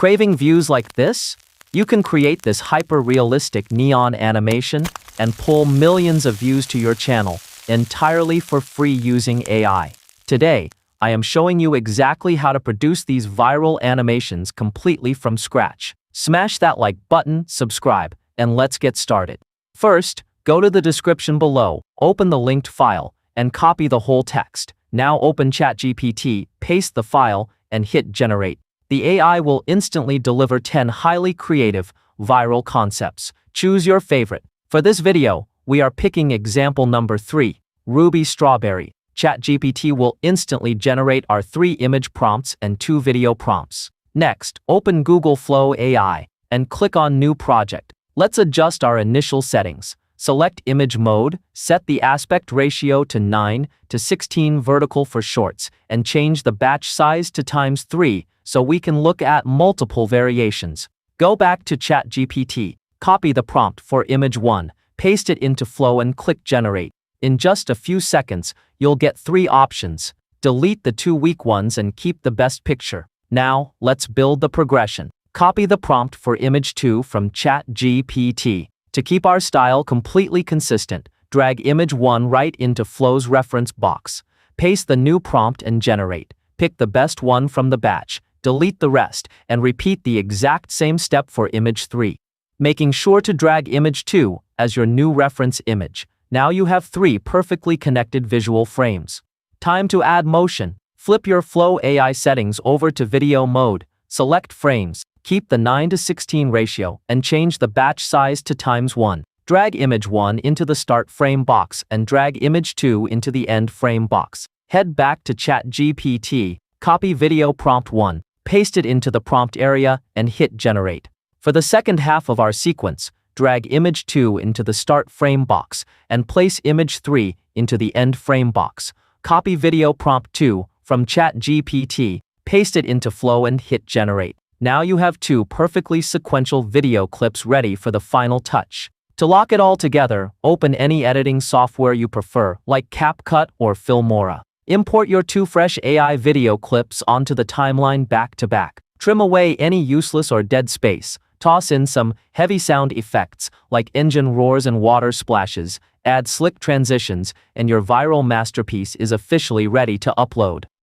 Craving views like this? You can create this hyper-realistic neon animation and pull millions of views to your channel entirely for free using AI. Today, I am showing you exactly how to produce these viral animations completely from scratch. Smash that like button, subscribe, and let's get started. First, go to the description below, open the linked file, and copy the whole text. Now open ChatGPT, paste the file, and hit generate. The AI will instantly deliver 10 highly creative, viral concepts. Choose your favorite. For this video, we are picking example number 3, Ruby Strawberry. ChatGPT will instantly generate our 3 image prompts and 2 video prompts. Next, open Google FlowAI and click on New Project. Let's adjust our initial settings. Select Image Mode, set the aspect ratio to 9:16 vertical for shorts, and change the batch size to ×3 so we can look at multiple variations. Go back to ChatGPT, copy the prompt for image 1, paste it into Flow and click Generate. In just a few seconds, you'll get 3 options. Delete the 2 weak ones and keep the best picture. Now, let's build the progression. Copy the prompt for image 2 from ChatGPT. To keep our style completely consistent, drag image 1 right into Flow's reference box. Paste the new prompt and generate. Pick the best one from the batch, delete the rest, and repeat the exact same step for image 3. Making sure to drag image 2 as your new reference image. Now you have 3 perfectly connected visual frames. Time to add motion. Flip your FlowAI settings over to video mode. Select frames. Keep the 9:16 ratio and change the batch size to ×1. Drag image 1 into the start frame box and drag image 2 into the end frame box. Head back to ChatGPT, copy video prompt 1, paste it into the prompt area, and hit generate. For the second half of our sequence, drag image 2 into the start frame box and place image 3 into the end frame box. Copy video prompt 2 from ChatGPT, paste it into Flow and hit generate. Now you have 2 perfectly sequential video clips ready for the final touch. To lock it all together, open any editing software you prefer, like CapCut or Filmora. Import your 2 fresh AI video clips onto the timeline back to back. Trim away any useless or dead space. Toss in some heavy sound effects, like engine roars and water splashes. Add slick transitions, and your viral masterpiece is officially ready to upload.